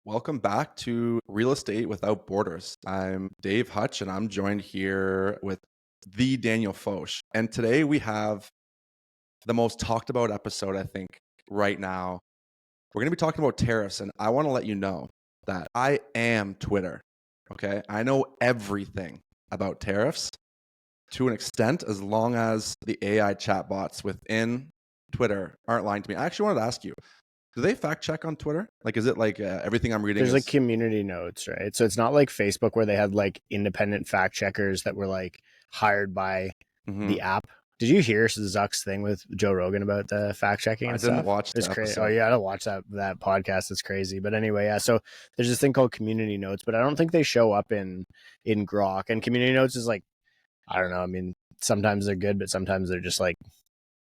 Welcome back to Real Estate Without Borders. I'm Dave Hutch, and I'm joined here with the Daniel Foch. And today we have the most talked about episode, I think, right now. We're going to be talking about tariffs, and I want to let you know that I am Twitter. Okay, I know everything about tariffs to an extent, as long as the AI chatbots within Twitter aren't lying to me. I actually wanted to ask you, do they fact check on Twitter? Like, is it like everything I'm reading There's is like community notes, right? So it's not like Facebook where they had like independent fact checkers that were like hired by the app. Did you hear Zuck's thing with Joe Rogan about the fact checking and I stuff? didn't watch It's the crazy. episode. Oh, you gotta watch that podcast. It's crazy. But anyway, yeah. So there's this thing called community notes, but I don't think they show up in Grok. And community notes is like, I don't know. I mean, sometimes they're good, but sometimes they're just like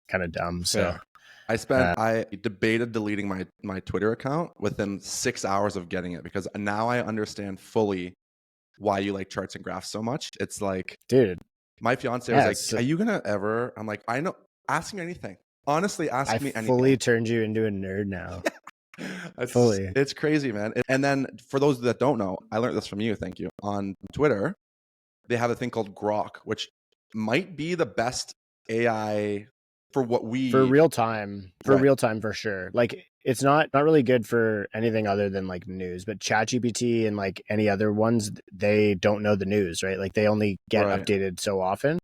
kind of dumb. So I debated deleting my Twitter account within 6 hours of getting it, because now I understand fully why you like charts and graphs so much. It's like, dude, my fiance was like, are you gonna ever? I'm like, I know, ask me anything. Honestly, ask me anything. I fully turned you into a nerd now. It's crazy, man. And then for those that don't know, I learned this from you, thank you. On Twitter, they have a thing called Grok, which might be the best AI for what we real time for sure. Like it's not really good for anything other than like news, but ChatGPT and like any other ones, they don't know the news, right? Like they only get updated so often,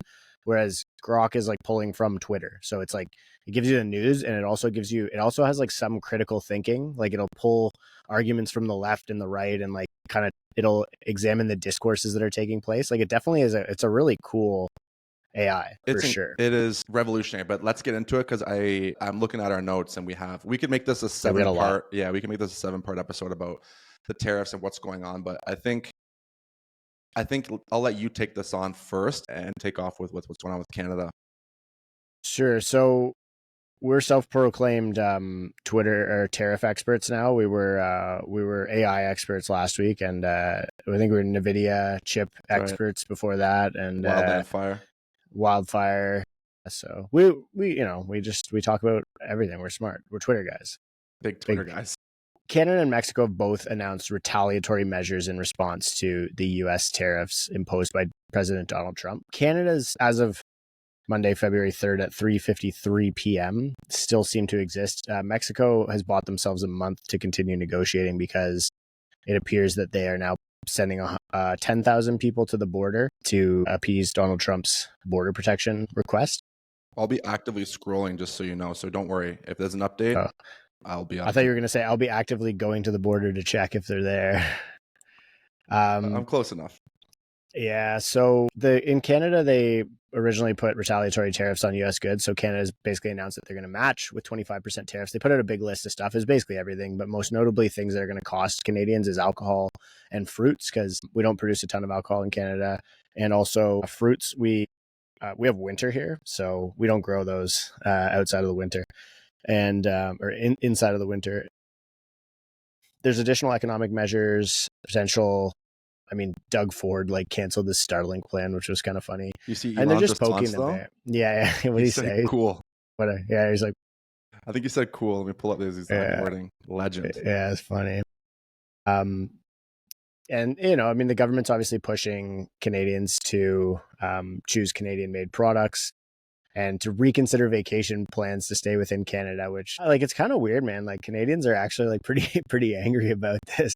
whereas Grok is like pulling from Twitter. So it's like it gives you the news, and it also has like some critical thinking. Like it'll pull arguments from the left and the right, and like kind of it'll examine the discourses that are taking place. Like it definitely is it's a really cool AI for sure. It is revolutionary, but let's get into it, because I'm looking at our notes, and we could make this a 7-part. Yeah, we can make this a 7-part episode about the tariffs and what's going on. But I think I'll let you take this on first and take off with what's going on with Canada. Sure. So we're self-proclaimed Twitter or tariff experts now. We were AI experts last week, and I think we were NVIDIA chip experts before that, and wildfire. So we talk about everything. We're smart. We're Twitter guys. Big Twitter guys. Canada and Mexico have both announced retaliatory measures in response to the U.S. tariffs imposed by President Donald Trump. Canada's, as of Monday, February 3rd at 3:53 p.m. still seem to exist. Mexico has bought themselves a month to continue negotiating, because it appears that they are now sending 10,000 people to the border to appease Donald Trump's border protection request. I'll be actively scrolling, just so you know. So don't worry. If there's an update, I'll be. I thought you were going to say I'll be actively going to the border to check if they're there. I'm close enough. Yeah. So in Canada, they originally put retaliatory tariffs on U.S. goods. So Canada's basically announced that they're going to match with 25% tariffs. They put out a big list of stuff. It's basically everything, but most notably things that are going to cost Canadians is alcohol and fruits, because we don't produce a ton of alcohol in Canada. And also fruits, we have winter here, so we don't grow those outside of the winter, and inside of the winter. There's additional economic measures, potential. I mean, Doug Ford like canceled the Starlink plan, which was kind of funny. You see, and they're just poking the bear. Yeah. What do you say? Cool. He's like, I think he said cool. Let me pull up his exact wording. Legend. Yeah, it's funny. And I mean, the government's obviously pushing Canadians to choose Canadian-made products and to reconsider vacation plans to stay within Canada. Which, like, it's kind of weird, man. Like, Canadians are actually like pretty angry about this.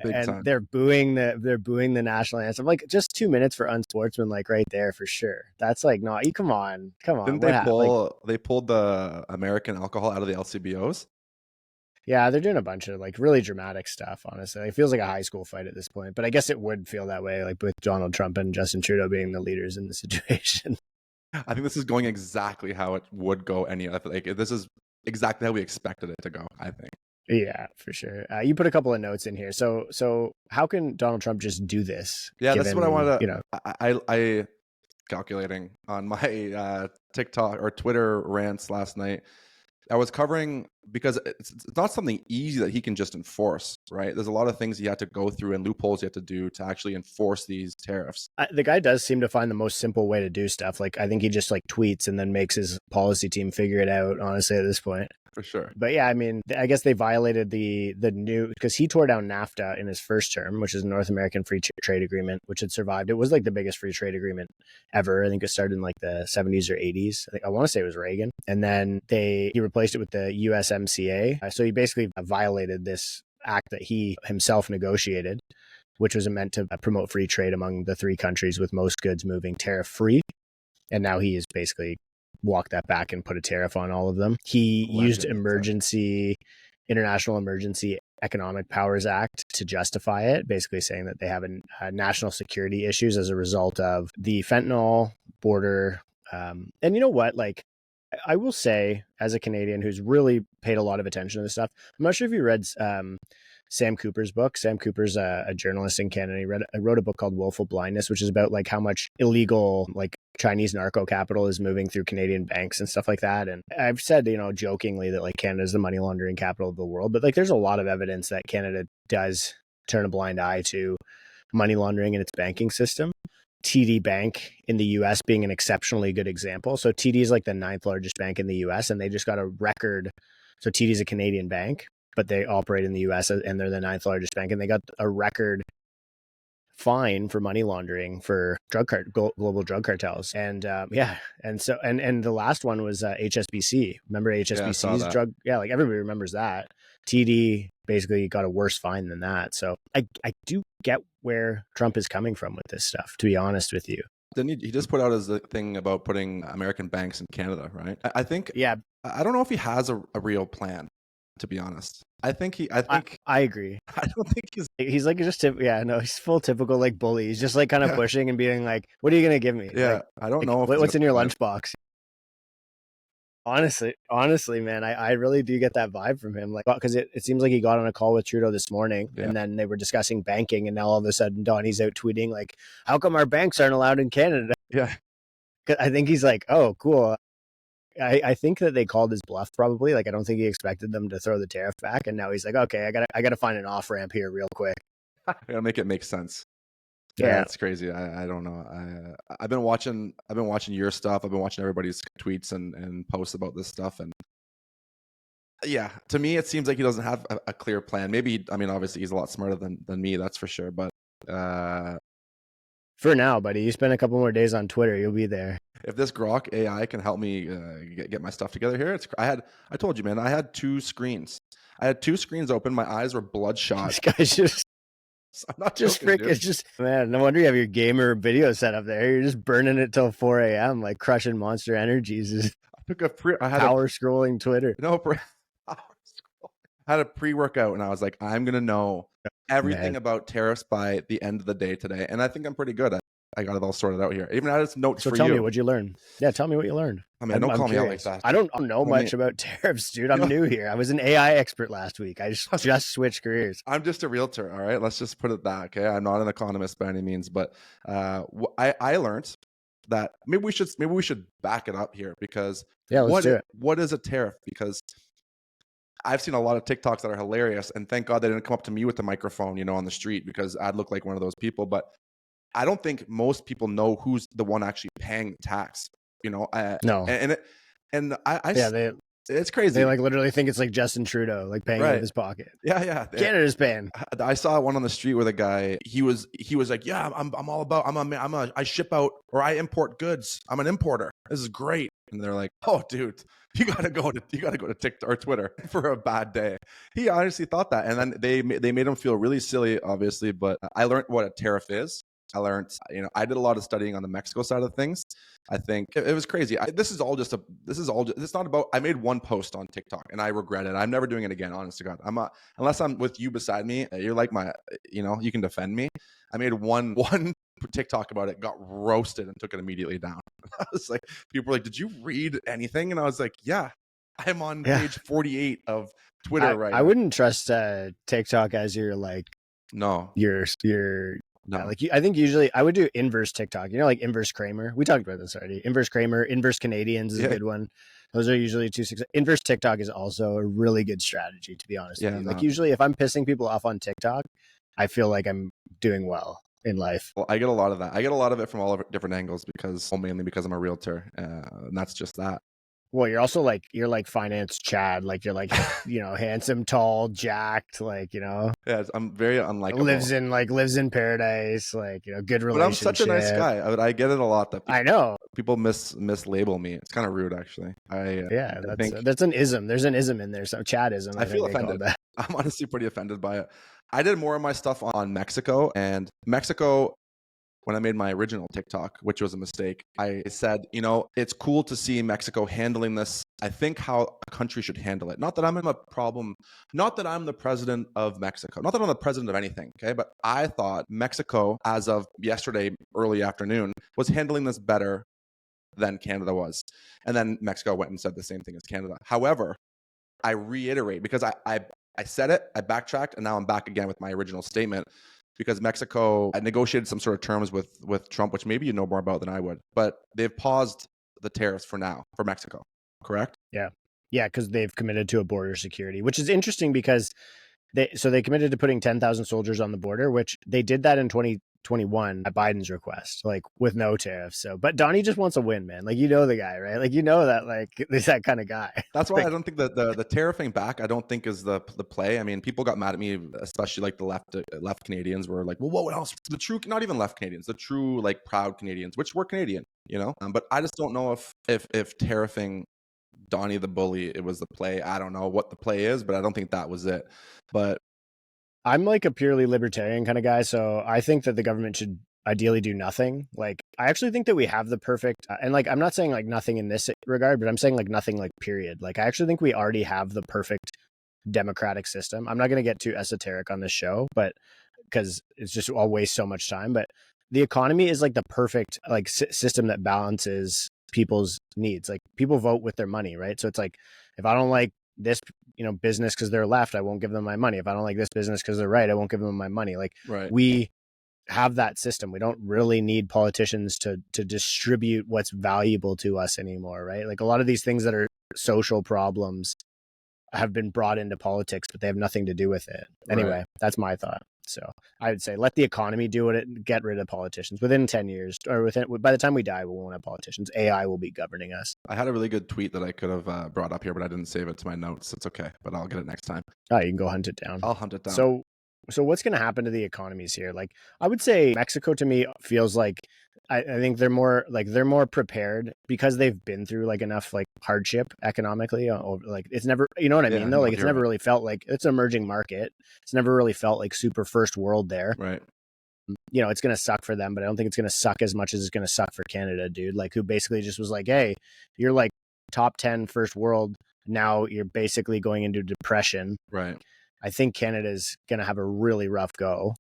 They're booing the national anthem. Like, just 2 minutes for unsportsmanlike right there for sure. That's like, no, come on. Didn't they pulled the American alcohol out of the LCBOs? Yeah, they're doing a bunch of like really dramatic stuff, honestly. It feels like a high school fight at this point, but I guess it would feel that way, like with Donald Trump and Justin Trudeau being the leaders in the situation. I think this is going exactly how it would go. This is exactly how we expected it to go, I think. Yeah, for sure. You put a couple of notes in here. So how can Donald Trump just do this? Yeah, that's what I wanted to, I calculating on my TikTok or Twitter rants last night. I was covering, because it's not something easy that he can just enforce, right? There's a lot of things he had to go through and loopholes he had to do to actually enforce these tariffs. The guy does seem to find the most simple way to do stuff. Like, I think he just like tweets and then makes his policy team figure it out, honestly, at this point. for sure. But yeah, I mean, I guess they violated the new, because he tore down NAFTA in his first term, which is a North American Free Trade Agreement, which had survived. It was like the biggest free trade agreement ever. I think it started in like the 70s or 80s. I want to say it was Reagan. And then he replaced it with the USMCA. So he basically violated this act that he himself negotiated, which was meant to promote free trade among the three countries, with most goods moving tariff free. And now he is basically walked that back and put a tariff on all of them. He used International Emergency Economic Powers Act to justify it, basically saying that they have national security issues as a result of the fentanyl border. And you know what? Like, I will say, as a Canadian who's really paid a lot of attention to this stuff, I'm not sure if you read Sam Cooper's book. Sam Cooper's a journalist in Canada. He wrote a book called Willful Blindness, which is about like how much illegal, like Chinese narco capital is moving through Canadian banks and stuff like that. And I've said, jokingly that like Canada is the money laundering capital of the world, but like there's a lot of evidence that Canada does turn a blind eye to money laundering in its banking system. TD Bank in the US being an exceptionally good example. So TD is like the 9th largest bank in the US, and they just got a record. So TD is a Canadian bank, but they operate in the US and they're the 9th largest bank, and they got a record fine for money laundering for global drug cartels. And and so and the last one was HSBC. Remember HSBC's drug? Yeah, like everybody remembers that. TD basically got a worse fine than that. So I do get where Trump is coming from with this stuff, to be honest with you. Then he just put out his thing about putting American banks in Canada, right? I think. Yeah, I don't know if he has a real plan, to be honest. I agree. I don't think he's like just he's full typical like bully. He's just like kind of pushing and being like, "What are you gonna give me?" Yeah, like, I don't know. What's in your lunchbox? Honestly, man, I really do get that vibe from him. Like, because it seems like he got on a call with Trudeau this morning, and then they were discussing banking, and now all of a sudden Donnie's out tweeting like, "How come our banks aren't allowed in Canada?" Yeah, because I think he's like, "Oh, cool." I think that they called his bluff probably. Like, I don't think he expected them to throw the tariff back, and now he's like, "Okay, I gotta find an off ramp here real quick." I gotta make it make sense. Yeah, it's crazy. I don't know. I've been watching your stuff. I've been watching everybody's tweets and posts about this stuff, and yeah, to me it seems like he doesn't have a clear plan. Maybe obviously he's a lot smarter than me, that's for sure. But for now, buddy, you spend a couple more days on Twitter, you'll be there. If this Grok AI can help me get my stuff together here, I told you, man, I had two screens. I had two screens open. My eyes were bloodshot. This guy's just. I'm not just joking, it's just, man, no wonder you have your gamer video set up there. You're just burning it till 4 a.m. like crushing Monster Energies. I took scrolling Twitter. No, I had a pre-workout, and I was like, I'm gonna know everything about tariffs by the end of the day today, and I think I'm pretty good. I got it all sorted out here. I even added some notes for you. So tell me what you learned. Yeah, tell me what you learned. I mean, don't call me out like that. I don't know much about tariffs, dude. I'm new here. I was an AI expert last week. I just switched careers. I'm just a realtor, all right? Let's just put it that, okay? I'm not an economist by any means, but I learned that maybe we should back it up here, because let's do it. What is a tariff? Because I've seen a lot of TikToks that are hilarious, and thank God they didn't come up to me with the microphone, on the street, because I'd look like one of those people. But I don't think most people know who's the one actually paying the tax. No, it's crazy. They like literally think it's like Justin Trudeau, like paying out of his pocket. Yeah. Canada's paying. I saw one on the street with a guy. He was like, yeah, I'm all about. I ship out, or I import goods. I'm an importer. This is great. And they're like, oh, dude, you gotta go to TikTok or Twitter for a bad day. He honestly thought that, and then they made him feel really silly, obviously. But I learned what a tariff is. I learned, I did a lot of studying on the Mexico side of things. I think it was crazy. It's not about, I made one post on TikTok and I regret it. I'm never doing it again, honest to God. Unless I'm with you beside me, you're like you can defend me. I made one TikTok about it, got roasted, and took it immediately down. I was like, people were like, did you read anything? And I was like, yeah, I'm on page 48 of Twitter right now. I wouldn't trust TikTok as your no, your no. I think usually I would do inverse TikTok, like inverse Kramer. We talked about this already. Inverse Kramer, inverse Canadians is a good one. Those are usually two success. Inverse TikTok is also a really good strategy, to be honest with you. Like usually if I'm pissing people off on TikTok, I feel like I'm doing well in life. Well, I get a lot of that. I get a lot of it from all different angles, mainly because I'm a realtor, and that's just that. Well, you're like finance Chad, like you're like handsome, tall, jacked, like Yeah, I'm very unlikable. lives in paradise, like good But I'm such a nice relationship. guy. I get it a lot that I know. people mislabel me. It's kind of rude, actually. Yeah, I think that's an ism. There's an ism in there. Some Chadism, I I think feel they called offended. that. I'm honestly pretty offended by it. I did more of my stuff on Mexico, and Mexico, when I made my original TikTok, which was a mistake, I said, it's cool to see Mexico handling this. I think how a country should handle it. Not that I'm in a problem, not that I'm the president of Mexico, not that I'm the president of anything, okay? But I thought Mexico, as of yesterday, early afternoon, was handling this better than Canada was. And then Mexico went and said the same thing as Canada. However, I reiterate, because I said it, I backtracked, and now I'm back again with my original statement, because Mexico, I negotiated some sort of terms with Trump, which maybe you know more about than I would, but they've paused the tariffs for now for Mexico, correct? Yeah, yeah, because they've committed to a border security, which is interesting because they committed to putting 10,000 soldiers on the border, which they did that in 2021 at Biden's request, like with no tariffs. So, but Donnie just wants a win, man. Like the guy, right? Like that, like he's that kind of guy. That's why I Like don't think that the tariffing back, I don't think is the play. I mean, people got mad at me, especially like the left Canadians were like, well, what else? The true, not even left Canadians, the true like proud Canadians, which were Canadian, But I just don't know if tariffing Donnie the bully, it was the play. I don't know what the play is, but I don't think that was it. But I'm like a purely libertarian kind of guy, so I think that the government should ideally do nothing. Like I actually think that we have the perfect and like I'm not saying like nothing in this regard, but I'm saying like nothing like period. Like I actually think we already have the perfect democratic system. I'm not going to get too esoteric on this show, but because it's just I'll waste so much time, but the economy is like the perfect like system that balances people's needs. Like people vote with their money, right? So it's like if I don't like this business because they're left, I won't give them my money. If I don't like this business because they're right, I won't give them my money. Like right. we have that system. We don't really need politicians to distribute what's valuable to us anymore, right? Like a lot of these things that are social problems have been brought into politics, but they have nothing to do with it. Anyway, Right. that's my thought. So I would say let the economy do it. Get rid of politicians within 10 years, or by the time we die, we won't have politicians. AI will be governing us. I had a really good tweet that I could have brought up here, but I didn't save it to my notes. It's okay, but I'll get it next time. Oh, you can go hunt it down. I'll hunt it down. So what's going to happen to the economies here? Like I would say Mexico to me feels like I think they're more prepared because they've been through like enough like hardship economically. Like it's never, you know what I mean though? No, Like it's never right. really felt like it's an emerging market. It's never really felt like super first world there. Right. It's going to suck for them, but I don't think it's going to suck as much as it's going to suck for Canada, dude. Like who basically just was like, hey, you're like top 10 first world. Now you're basically going into depression. Right. I think Canada's going to have a really rough go.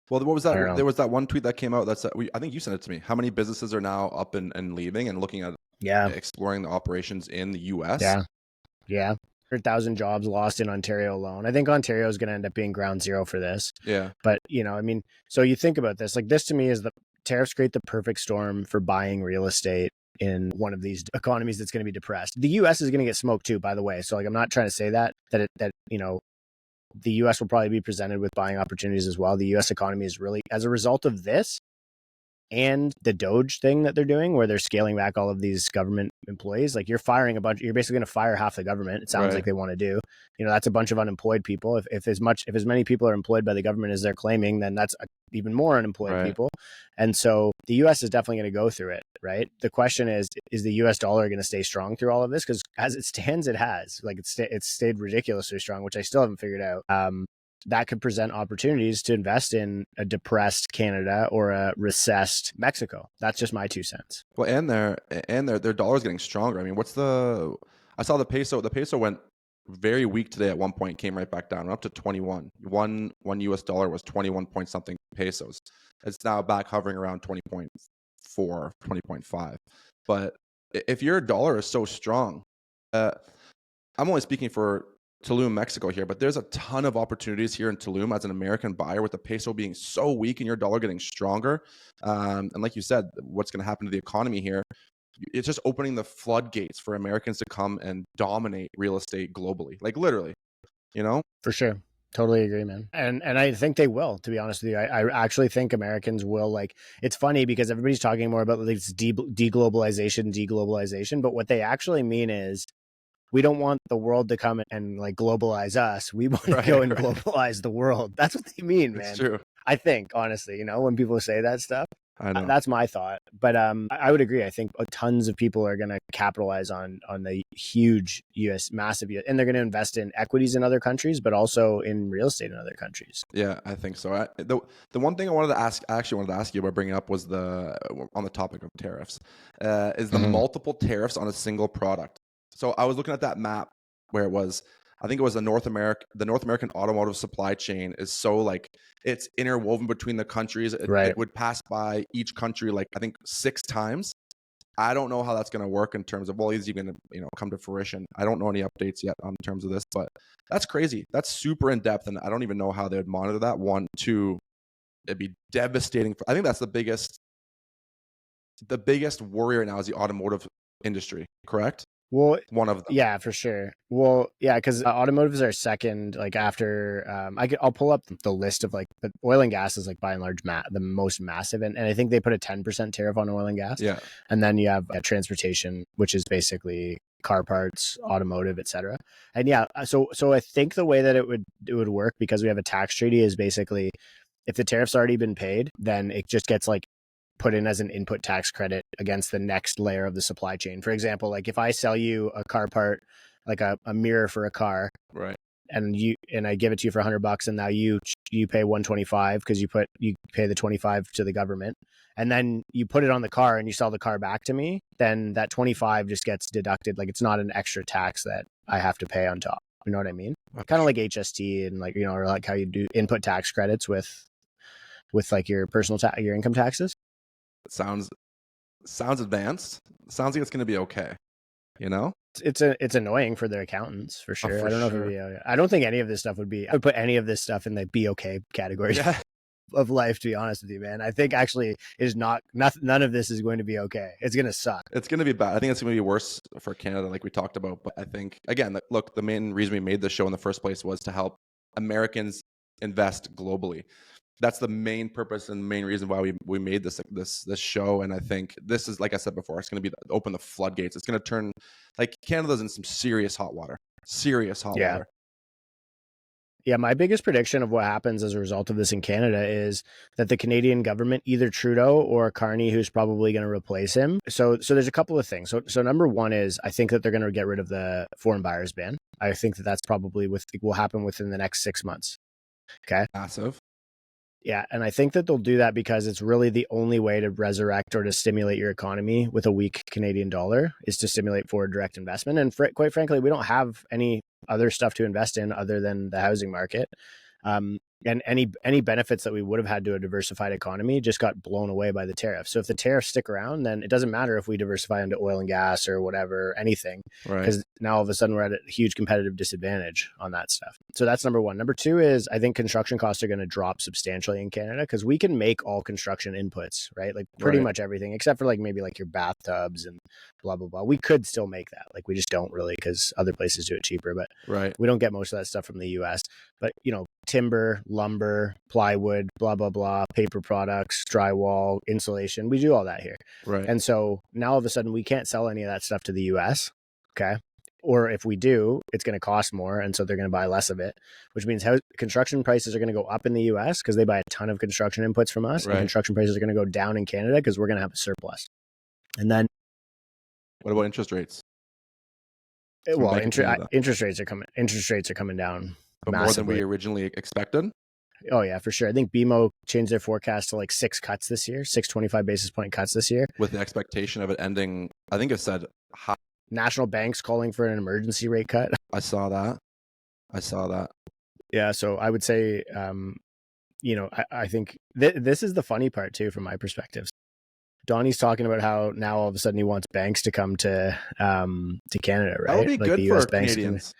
Well, what was that? There was that one tweet that came out. I think you sent it to me. How many businesses are now up and leaving and looking at exploring the operations in the U.S.? Yeah. 100,000 jobs lost in Ontario alone. I think Ontario is going to end up being ground zero for this. Yeah. But, I mean, so you think about this. Like this to me is the tariffs create the perfect storm for buying real estate in one of these economies that's going to be depressed. The U.S. is going to get smoked too, by the way. So like I'm not trying to say that the U.S. will probably be presented with buying opportunities as well. The U.S. economy is really, as a result of this and the Doge thing that they're doing, where they're scaling back all of these government employees, like you're basically going to fire half the government. It sounds like they want to do. That's a bunch of unemployed people. If as many people are employed by the government as they're claiming, then that's even more unemployed people. And so the U.S. is definitely going to go through it, right? The question is the U.S. dollar going to stay strong through all of this? Because as it stands, it has. Like it's stayed ridiculously strong, which I still haven't figured out. That could present opportunities to invest in a depressed Canada or a recessed Mexico. That's just my 2 cents. Well, and their dollar is getting stronger. I mean, I saw the peso. The peso went very weak today at one point, came right back down, up to 21. One US dollar was 21 point something pesos. It's now back hovering around 20.4, 20.5. But if your dollar is so strong, I'm only speaking for Tulum, Mexico here, but there's a ton of opportunities here in Tulum as an American buyer with the peso being so weak and your dollar getting stronger. And like you said, what's going to happen to the economy here? It's just opening the floodgates for Americans to come and dominate real estate globally, like literally, For sure. Totally agree, man. And I think they will, to be honest with you. I actually think Americans will, like, it's funny because everybody's talking more about like this deglobalization, but what they actually mean is we don't want the world to come and like globalize us. We want to go Right, and right. globalize the world. That's what they mean, It's man. true. I think, honestly, when people say that stuff, I know. that's my thought. But I would agree. I think tons of people are going to capitalize on the huge U.S. massive U.S. and they're going to invest in equities in other countries, but also in real estate in other countries. Yeah, I think so. The one thing I actually wanted to ask you about bringing up was on the topic of tariffs, is the Mm-hmm. multiple tariffs on a single product. So I was looking at that map where it was, I think it was the North American automotive supply chain is so like it's interwoven between the countries. It Right. would pass by each country like I think 6 times. I don't know how that's going to work in terms of, well, is even going to come to fruition. I don't know any updates yet on terms of this, but that's crazy. That's super in depth, and I don't even know how they would monitor that. One, two, it'd be devastating. I think that's the biggest worry right now is the automotive industry. Correct? Well, One of them. yeah, for sure. Well, yeah, because automotives are second, like after I'll pull up the list of like, but oil and gas is like by and large the most massive, and I think they put a 10% tariff on oil and gas, Yeah. and then you have transportation, which is basically car parts, automotive, etc. And yeah, so I think the way that it would work because we have a tax treaty is basically if the tariff's already been paid, then it just gets like put in as an input tax credit against the next layer of the supply chain. For example, like if I sell you a car part, like a mirror for a car, Right. and I give it to you for $100, and now you pay 125 because you pay the 25 to the government, and then you put it on the car and you sell the car back to me, then that 25 just gets deducted. Like it's not an extra tax that I have to pay on top. You know what I mean? Kind of like HST and like or like how you do input tax credits with like your your income taxes. It sounds advanced. Sounds like it's going to be okay. You know? It's annoying for their accountants for Oh, sure. I for don't know if it'd sure. be. I don't think any of this stuff would be. I would put any of this stuff in the be okay category Yeah. of life. To be honest with you, man, I think actually is not. None of this is going to be okay. It's gonna suck. It's going to be bad. I think it's going to be worse for Canada, like we talked about. But I think, again, look, the main reason we made this show in the first place was to help Americans invest globally. That's the main purpose and main reason why we made this show. And I think this is, like I said before, it's going to be open the floodgates. It's going to turn, like, Canada's in some serious hot water. Serious hot Yeah. water. Yeah, my biggest prediction of what happens as a result of this in Canada is that the Canadian government, either Trudeau or Carney, who's probably going to replace him. So there's a couple of things. So number one is I think that they're going to get rid of the foreign buyers ban. I think that that's probably will happen within the next 6 months. Okay. Massive. Yeah, and I think that they'll do that because it's really the only way to resurrect or to stimulate your economy with a weak Canadian dollar is to stimulate forward direct investment. And quite frankly, we don't have any other stuff to invest in other than the housing market. And any benefits that we would have had to a diversified economy just got blown away by the tariffs. So if the tariffs stick around, then it doesn't matter if we diversify into oil and gas or whatever, anything, Right. because now all of a sudden we're at a huge competitive disadvantage on that stuff. So that's number one. Number two is I think construction costs are going to drop substantially in Canada because we can make all construction inputs, right? Like pretty Right. much everything, except for like maybe like your bathtubs and blah, blah, blah. We could still make that. Like we just don't really because other places do it cheaper, but Right. we don't get most of that stuff from the US. But, timber, lumber, plywood, blah, blah, blah, paper products, drywall, insulation, we do all that here. Right. And so now all of a sudden we can't sell any of that stuff to the US. Okay. Or if we do, it's going to cost more. And so they're going to buy less of it, which means construction prices are going to go up in the US because they buy a ton of construction inputs from us. Right. And construction prices are going to go down in Canada because we're going to have a surplus. And then, what about interest rates? well, interest rates are coming down. But massively. More than we originally expected? Oh, yeah, for sure. I think BMO changed their forecast to like 6 cuts this year, 625 basis point cuts this year. With the expectation of it ending, I think it said high. National banks calling for an emergency rate cut. I saw that. Yeah, so I would say, I think this is the funny part too, from my perspective. Donnie's talking about how now all of a sudden he wants banks to come to Canada, right? That would be like good the for US banks Canadians.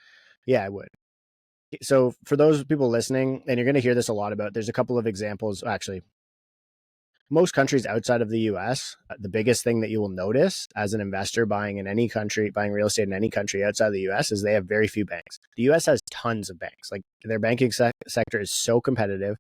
Yeah, I would. So for those people listening, and you're going to hear this a lot about, there's a couple of examples. Actually, most countries outside of the US, the biggest thing that you will notice as an investor buying in any country, buying real estate in any country outside of the US, is they have very few banks. The US has tons of banks. Like their banking sector is so competitive.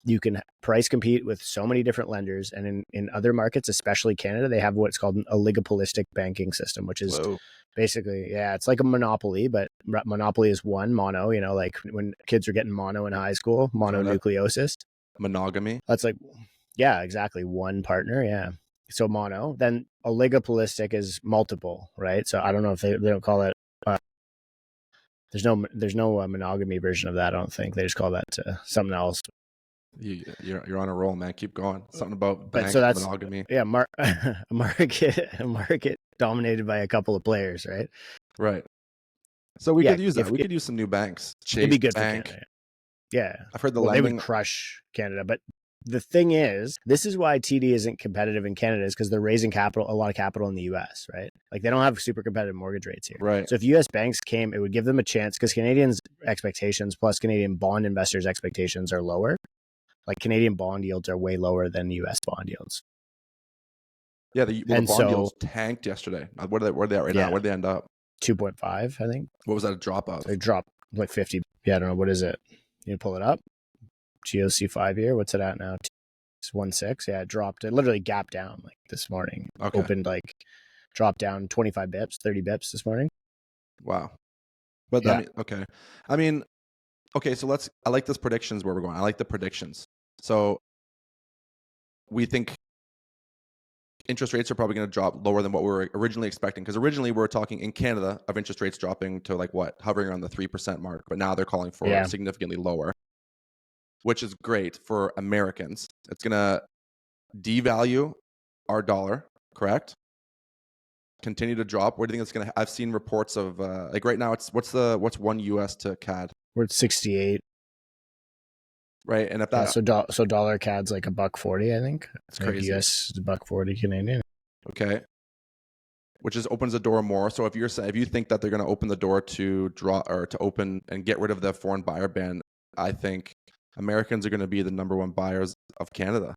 You can price compete with so many different lenders. And in other markets, especially Canada, they have what's called an oligopolistic banking system, which is Whoa. basically, yeah, it's like a monopoly, but monopoly is one mono, like when kids are getting mono in high school, Heard of mononucleosis. monogamy. That's like, yeah, exactly. One partner. Yeah. So mono. Then oligopolistic is multiple, right? So I don't know if they don't call it. There's no monogamy version of that. I don't think they just call that something else. You're on a roll, man. Keep going. Something about But so bank that's monogamy. yeah, a market dominated by a couple of players, right? Right. So we Yeah, could use that. if We could use some new banks. it'd Chase be good for Bank. Canada. Yeah. I've heard the Well, they would lending. crush Canada, but the thing is, this is why TD isn't competitive in Canada, is because they're raising capital, a lot of capital in the US, right? Like they don't have super competitive mortgage rates here. Right. So if US banks came, it would give them a chance because Canadians' expectations plus Canadian bond investors' expectations are lower. Like Canadian bond yields are way lower than US bond yields. Yeah, the And bond so, yields tanked yesterday. Where are they at right now? yeah, Where did they end up? 2.5, I think. What was that a drop of? So they dropped like 50. Yeah, I don't know. What is it? You pull it up. GOC 5-year. What's it at now? It's 1.6. Yeah, it dropped. It literally gapped down like this morning. Okay. Opened like dropped down 25 bips, 30 bips this morning. Wow. But Yeah. I mean, okay, so I like this predictions where we're going. I like the predictions. So we think interest rates are probably going to drop lower than what we were originally expecting. Because originally we were talking in Canada of interest rates dropping to like what? Hovering around the 3% mark. But now they're calling for significantly lower, which is great for Americans. It's going to devalue our dollar, correct? Continue to drop. What do you think it's going to? I've seen reports of like right now. It's what's one US to CAD? We're at 68. Right, and if that so dollar CAD's like $1.40, I think. It's crazy. US is $1.40 Canadian. Okay, which just opens the door more. So if you think that they're going to open the door to draw or to open and get rid of the foreign buyer ban, I think Americans are going to be the number one buyers of Canada,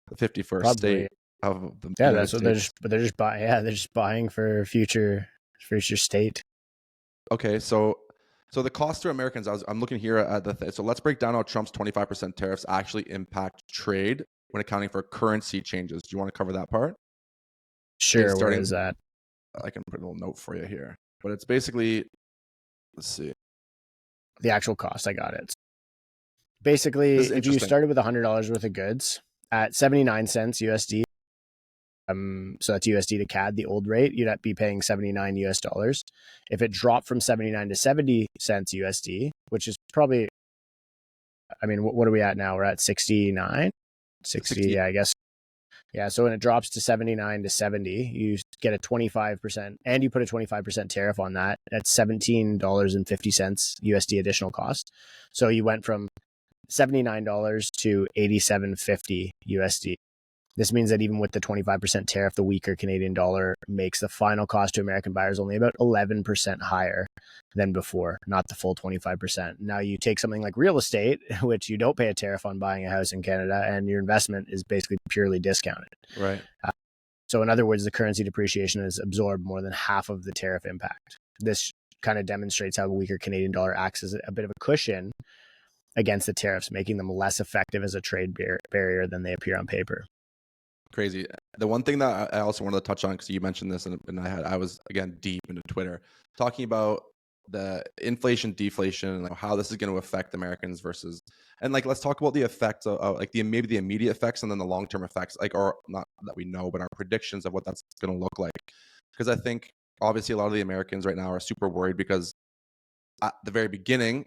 the 51st state of the yeah. United That's what States. they're just buying. Yeah, they're just buying for future state. Okay, so the cost to Americans, I'm looking here at so let's break down how Trump's 25% tariffs actually impact trade when accounting for currency changes. Do you want to cover that part? Sure, where is that? I can put a little note for you here. But it's basically, let's see. The actual cost, I got it. Basically, if you started with $100 worth of goods at 79 cents USD, so that's USD to CAD, the old rate, you'd be paying $79. If it dropped from 79 to 70 cents USD, which is probably, I mean, what are we at now? We're at 69? 60, yeah, I guess. Yeah, so when it drops to 79 to 70, you get a 25%, and you put a 25% tariff on that. That's $17.50 USD additional cost. So you went from $79 to $87.50 USD. This means that even with the 25% tariff, the weaker Canadian dollar makes the final cost to American buyers only about 11% higher than before, not the full 25%. Now you take something like real estate, which you don't pay a tariff on buying a house in Canada, and your investment is basically purely discounted. Right. So in other words, the currency depreciation has absorbed more than half of the tariff impact. This kind of demonstrates how the weaker Canadian dollar acts as a bit of a cushion against the tariffs, making them less effective as a trade barrier than they appear on paper. Crazy. The one thing that I also wanted to touch on, because you mentioned this, and I was again deep into Twitter talking about the inflation, deflation, and like how this is going to affect Americans versus, and like let's talk about the effects of like maybe the immediate effects and then the long term effects, like, or not that we know, but our predictions of what that's going to look like. Because I think obviously a lot of the Americans right now are super worried because at the very beginning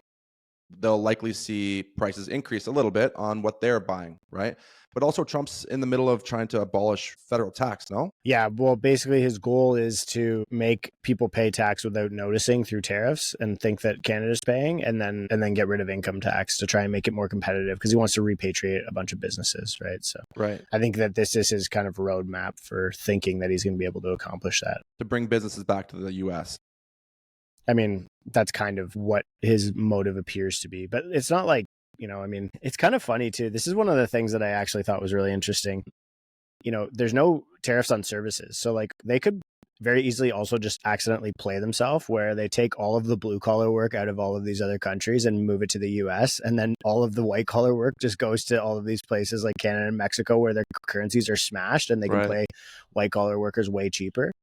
they'll likely see prices increase a little bit on what they're buying, right? But also Trump's in the middle of trying to abolish federal tax, no? Yeah, well, basically his goal is to make people pay tax without noticing through tariffs and think that Canada's paying, and then get rid of income tax to try and make it more competitive because he wants to repatriate a bunch of businesses, right? So right. I think that this is his kind of roadmap for thinking that he's going to be able to accomplish that. To bring businesses back to the U.S. I mean, that's kind of what his motive appears to be. But it's not like, I mean, it's kind of funny too. This is one of the things that I actually thought was really interesting. there's no tariffs on services. So like they could very easily also just accidentally play themselves where they take all of the blue collar work out of all of these other countries and move it to the US. And then all of the white collar work just goes to all of these places like Canada and Mexico where their currencies are smashed and they can play white collar workers way cheaper.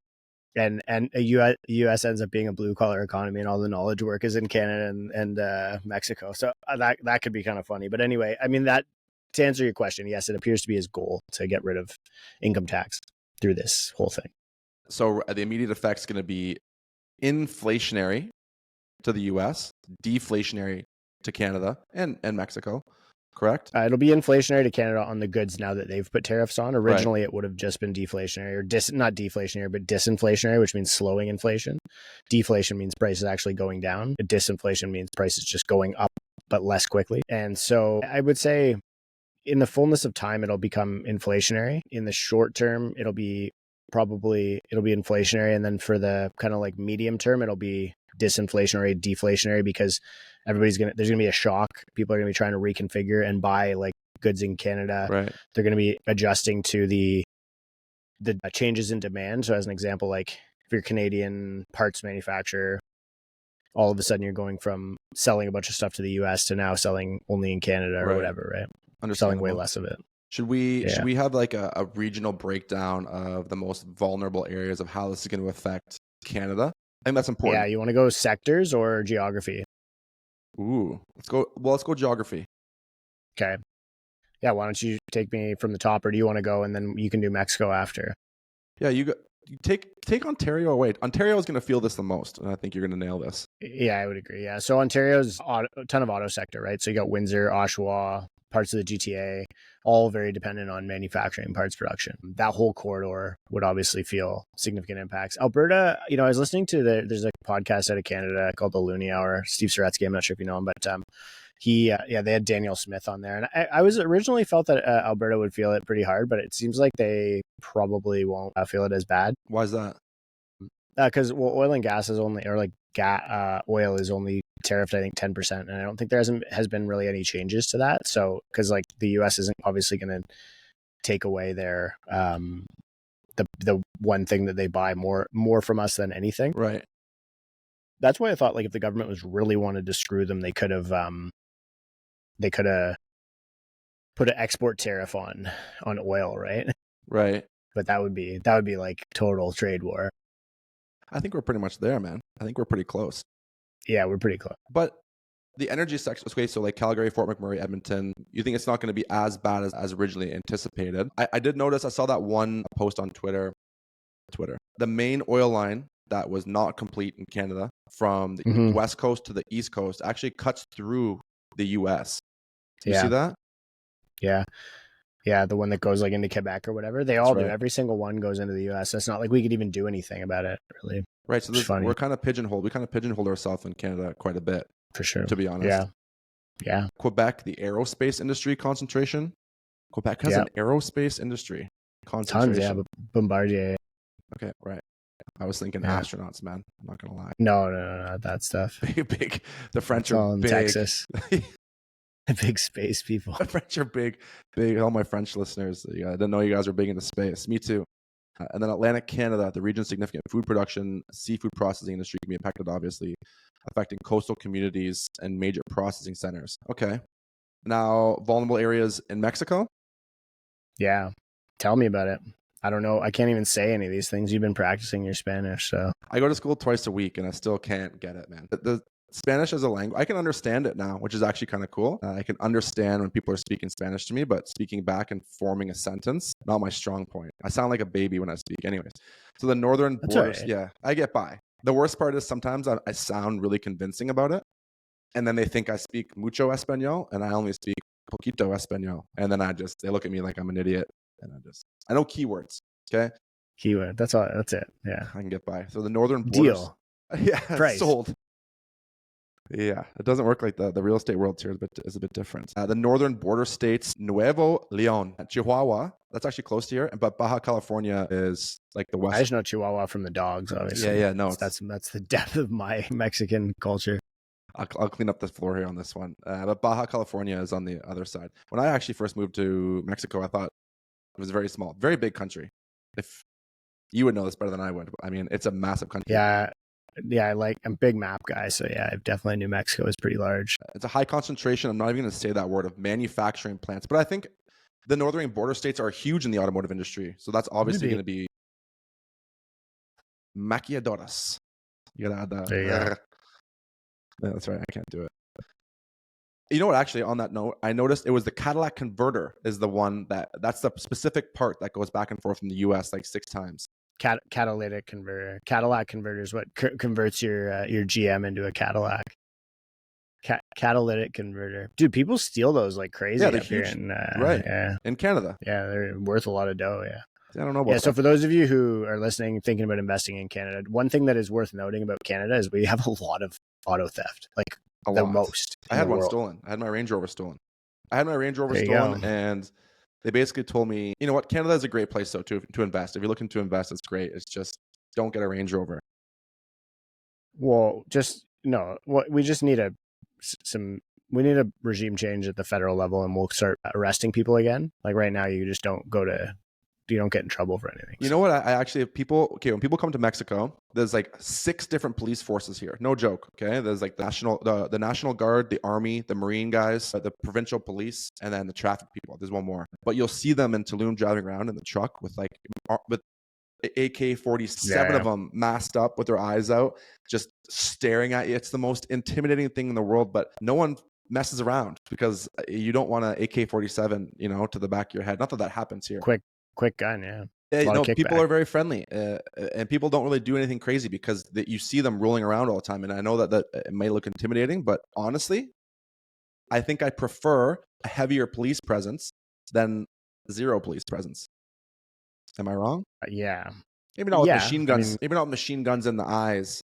And US ends up being a blue collar economy and all the knowledge work is in Canada and Mexico. So that could be kind of funny. But anyway, I mean, that to answer your question, yes, it appears to be his goal to get rid of income tax through this whole thing. So the immediate effect is going to be inflationary to the US, deflationary to Canada and Mexico, correct? It'll be inflationary to Canada on the goods now that they've put tariffs on. Originally, it would have just been deflationary or not deflationary, but disinflationary, which means slowing inflation. Deflation means prices actually going down. Disinflation means prices just going up, but less quickly. And so I would say in the fullness of time, it'll become inflationary. In the short term, it'll be inflationary. And then for the kind of like medium term, it'll be disinflationary, deflationary, because there's going to be a shock. People are going to be trying to reconfigure and buy like goods in Canada. Right. They're going to be adjusting to the changes in demand. So as an example, like if you're a Canadian parts manufacturer, all of a sudden you're going from selling a bunch of stuff to the US to now selling only in Canada or whatever, right? Selling way less of it. Should we have like a regional breakdown of the most vulnerable areas of how this is going to affect Canada? I think that's important. Yeah, you want to go sectors or geography? Ooh, let's go geography. Okay. Yeah, why don't you take me from the top, or do you want to go and then you can do Mexico after? Yeah, you take Ontario away. Ontario is going to feel this the most, and I think you're going to nail this. Yeah, I would agree. Yeah, so Ontario's a ton of auto sector, right? So you got Windsor, Oshawa, parts of the GTA, all very dependent on manufacturing parts production. That whole corridor would obviously feel significant impacts. Alberta, I was listening to there's a podcast out of Canada called the Looney Hour. Steve Saretsky, I'm not sure if you know him, but they had Daniel Smith on there. And I was originally felt that Alberta would feel it pretty hard, but it seems like they probably won't feel it as bad. Why is that? Because oil and gas is only, or like oil is only tariffed, I think 10%, and I don't think there has been really any changes to that. So because like the US isn't obviously going to take away their the one thing that they buy more from us than anything, right? That's why I thought like if the government was really wanted to screw them, they could have put an export tariff on oil, right? But that would be like total trade war. I think we're pretty much there, man. I think we're pretty close. Yeah, we're pretty close. But the energy sector, okay, so like Calgary, Fort McMurray, Edmonton, you think it's not going to be as bad as originally anticipated? I did notice, I saw that one post on Twitter. The main oil line that was not complete in Canada from the West Coast to the East Coast actually cuts through the US. Do you see that? Yeah. Yeah, the one that goes like into Quebec or whatever. They all do. Every single one goes into the US. It's not like we could even do anything about it, really. Right. So we're kind of pigeonholed. We kind of pigeonholed ourselves in Canada quite a bit. For sure. To be honest. Yeah. Quebec, the aerospace industry concentration. Quebec has an aerospace industry concentration. Tons, yeah. Bombardier. Okay, right. I was thinking astronauts, man. I'm not gonna lie. No, not that stuff. big. The French are in big. Texas. Big space people. The French are big. All my French listeners, I didn't know you guys were big into space. Me too. And then Atlantic Canada, the region's significant food production, seafood processing industry can be impacted, obviously, affecting coastal communities and major processing centers. Okay. Now, vulnerable areas in Mexico? Yeah. Tell me about it. I don't know. I can't even say any of these things. You've been practicing your Spanish, so. I go to school twice a week, and I still can't get it, man. The Spanish as a language, I can understand it now, which is actually kind of cool. I can understand when people are speaking Spanish to me, but speaking back and forming a sentence, not my strong point. I sound like a baby when I speak anyways. So the northern borders, I get by. The worst part is sometimes I sound really convincing about it, and then they think I speak mucho Espanol, and I only speak poquito Espanol. And then they look at me like I'm an idiot, and I know keywords, okay? Keyword, that's all. That's it, yeah. I can get by. So the northern borders. Deal. Yeah, price. Sold. Yeah, it doesn't work like the real estate world here is a bit different. The northern border states, Nuevo Leon, Chihuahua, that's actually close to here, but Baja California is like the west. I just know Chihuahua from the dogs, obviously. Yeah, no. That's the depth of my Mexican culture. I'll clean up the floor here on this one. But Baja California is on the other side. When I actually first moved to Mexico, I thought It was very small, very big country. If you would know this better than I would. I mean, it's a massive country. Yeah. Yeah, I'm a big map guy, so yeah, definitely New Mexico is pretty large. It's a high concentration. I'm not even going to say that word of manufacturing plants, but I think the northern border states are huge in the automotive industry. So that's obviously going to be maquiadoras. You gotta add that. There you go. Yeah, that's right. I can't do it. You know what? Actually, on that note, I noticed it was the Cadillac converter is the one that's the specific part that goes back and forth in the U.S. like 6 times. Catalytic converter. Cadillac converter is what converts your GM into a Cadillac. Catalytic converter, dude. People steal those like crazy. Yeah, they're huge. here right? Yeah, in Canada. Yeah, they're worth a lot of dough. Yeah. I don't know about that. So for those of you who are listening, thinking about investing in Canada, one thing that is worth noting about Canada is we have a lot of auto theft, like the most. I had one stolen. I had my Range Rover stolen. And they basically told me, you know what, Canada is a great place though to invest. If you're looking to invest, it's great. It's just don't get a Range Rover. Well, we just need a regime change at the federal level, and we'll start arresting people again. Like right now, you just don't get in trouble for anything. You know what? I actually have people. Okay, when people come to Mexico, there's like 6 different police forces here. No joke. Okay, there's like the National Guard, the Army, the Marine guys, the provincial police, and then the traffic people. There's one more, but you'll see them in Tulum driving around in the truck with AK-47 of them masked up with their eyes out, just staring at you. It's the most intimidating thing in the world, but no one messes around because you don't want an AK-47, to the back of your head. Not that happens here. Quick gun, yeah. People are very friendly, and people don't really do anything crazy because you see them rolling around all the time. And I know that it may look intimidating, but honestly, I think I prefer a heavier police presence than zero police presence. Am I wrong? Yeah. Maybe not with machine guns. Maybe not machine guns in the eyes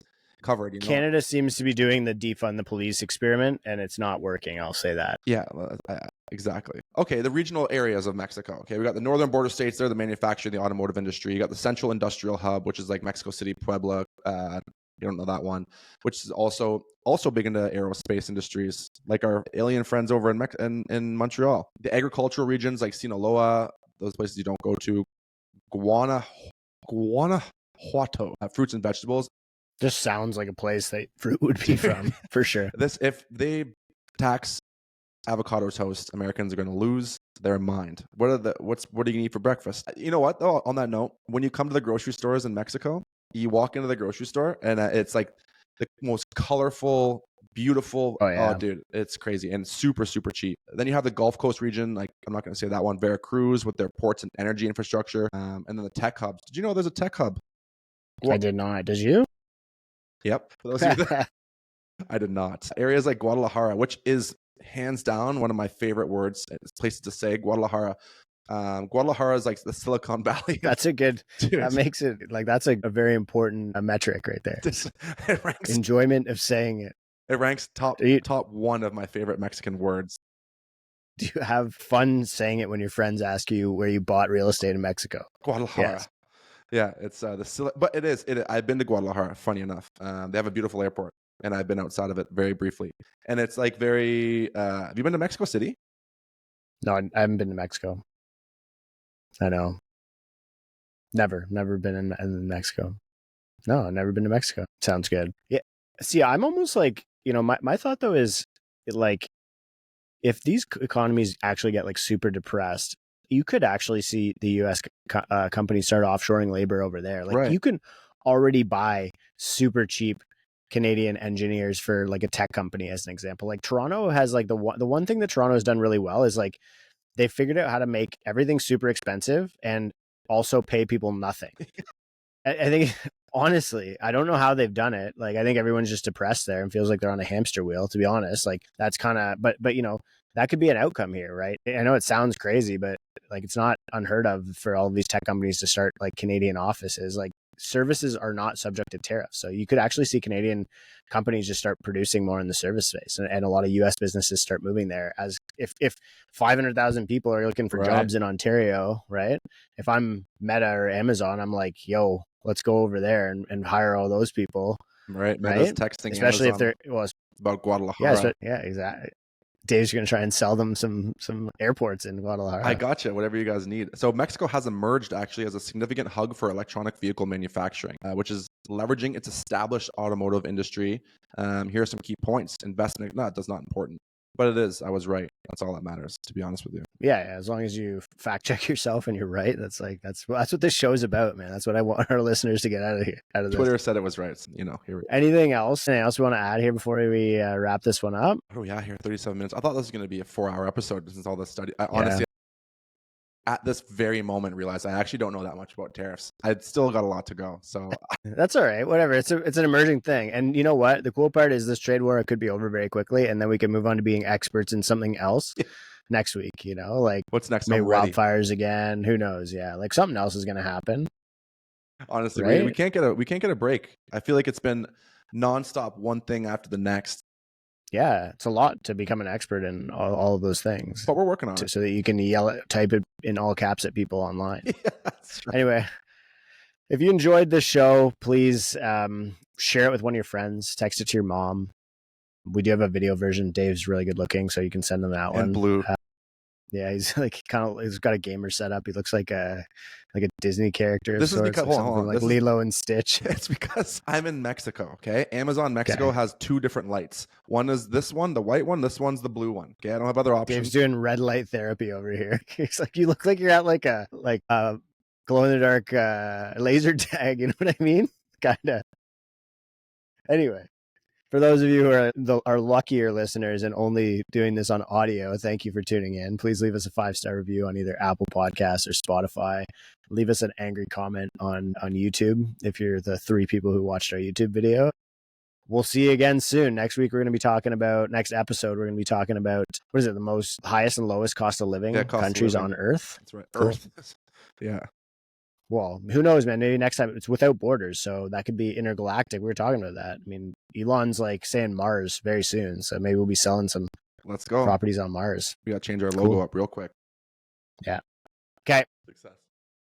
covered. Canada seems to be doing the defund the police experiment, and it's not working. I'll say that. Yeah, exactly. Okay, the regional areas of Mexico. Okay, we got the northern border states. They're the manufacturing, the automotive industry. You got the central industrial hub, which is like Mexico City, Puebla. You don't know that one, which is also big into aerospace industries, like our alien friends over in Montreal. The agricultural regions like Sinaloa, those places you don't go to. Guanajuato, fruits and vegetables. Just sounds like a place that fruit would be from, for sure. If they tax avocado toast, Americans are going to lose their mind. What are you gonna eat for breakfast? You know what? Though, on that note, when you come to the grocery stores in Mexico, you walk into the grocery store and it's like the most colorful, beautiful. Oh, dude, it's crazy and super, super cheap. Then you have the Gulf Coast region, like I'm not going to say that one, Veracruz with their ports and energy infrastructure, and then the tech hubs. Did you know there's a tech hub? Well, I did not. Did you? Yep. For those of you I did not. Areas like Guadalajara, which is hands down one of my favorite places to say. Guadalajara. Guadalajara is like the Silicon Valley. That's a good. Dude. That makes it like that's a very important metric right there. It ranks, enjoyment of saying it. It ranks top one of my favorite Mexican words. Do you have fun saying it when your friends ask you where you bought real estate in Mexico? Guadalajara. Yes. Yeah, it's but it is. I've been to Guadalajara. Funny enough, they have a beautiful airport, and I've been outside of it very briefly. And it's like very. Have you been to Mexico City? No, I haven't been to Mexico. I know. Never been in Mexico. No, never been to Mexico. Sounds good. Yeah. See, I'm almost like, my thought though is like, if these economies actually get like super depressed, you could actually see the U.S. Companies start offshoring labor over there. Like you can already buy super cheap Canadian engineers for like a tech company, as an example. Like Toronto has like the one thing that Toronto has done really well is like they figured out how to make everything super expensive and also pay people nothing. I think, honestly, I don't know how they've done it. Like, I think everyone's just depressed there and feels like they're on a hamster wheel, to be honest. Like, that's kind of, but that could be an outcome here, right? I know it sounds crazy, but like, it's not unheard of for all of these tech companies to start like Canadian offices. Like, services are not subject to tariffs. So you could actually see Canadian companies just start producing more in the service space, and a lot of US businesses start moving there. As if 500,000 people are looking for jobs in Ontario, right? If I'm Meta or Amazon, I'm like, yo, let's go over there and hire all those people. Right. Meta's texting especially Amazon if they're about Guadalajara. Yeah, exactly. Dave's going to try and sell them some airports in Guadalajara. I gotcha. Whatever you guys need. So Mexico has emerged actually as a significant hub for electronic vehicle manufacturing, which is leveraging its established automotive industry. Here are some key points. Investment, no, that's not important, but it is. I was right. That's all that matters, to be honest with you. Yeah, as long as you fact check yourself and you're right, that's what this show's about, man. That's what I want our listeners to get out of here. Out of Twitter this. said it was right. So, here we go. Anything else we want to add here before we wrap this one up? What are we at here? 37 minutes. I thought this was going to be a 4-hour episode since all this study. Honestly, at this very moment, realized I actually don't know that much about tariffs. I'd still got a lot to go. So that's all right. Whatever. It's an emerging thing. And you know what? The cool part is this trade war could be over very quickly, and then we can move on to being experts in something else. Next week, like what's next? Maybe wildfires again. Who knows? Yeah, like something else is going to happen. Honestly, right? we can't get a break. I feel like it's been nonstop, one thing after the next. Yeah, it's a lot to become an expert in all of those things. But we're working on it so that you can type it in all caps at people online. Yeah, that's right. Anyway, if you enjoyed this show, please share it with one of your friends. Text it to your mom. We do have a video version. Dave's really good looking, so you can send him that one. And blue. Yeah, he's like he's got a gamer setup. He looks like a Disney character. This is because like Lilo and Stitch. It's because I'm in Mexico. Okay, Amazon Mexico has two different lights. One is this one, the white one. This one's the blue one. Okay, I don't have other options. Dave's doing red light therapy over here. He's like, you look like you're at like a glow in the dark laser tag. You know what I mean? Kind of. Anyway. For those of you who are luckier listeners and only doing this on audio, thank you for tuning in. Please leave us a 5-star review on either Apple Podcasts or Spotify. Leave us an angry comment on YouTube if you're the 3 people who watched our YouTube video. We'll see you again soon. Next week, next episode, we're going to be talking about, what is it, the most highest and lowest cost of living countries on Earth? That's right. Cool. Earth. Yeah. Well, who knows, man? Maybe next time it's without borders, so that could be intergalactic. We were talking about that. I mean, Elon's like saying Mars very soon, so maybe we'll be selling some Let's go properties on Mars. We got to change our logo up real quick. Yeah. Okay. Success.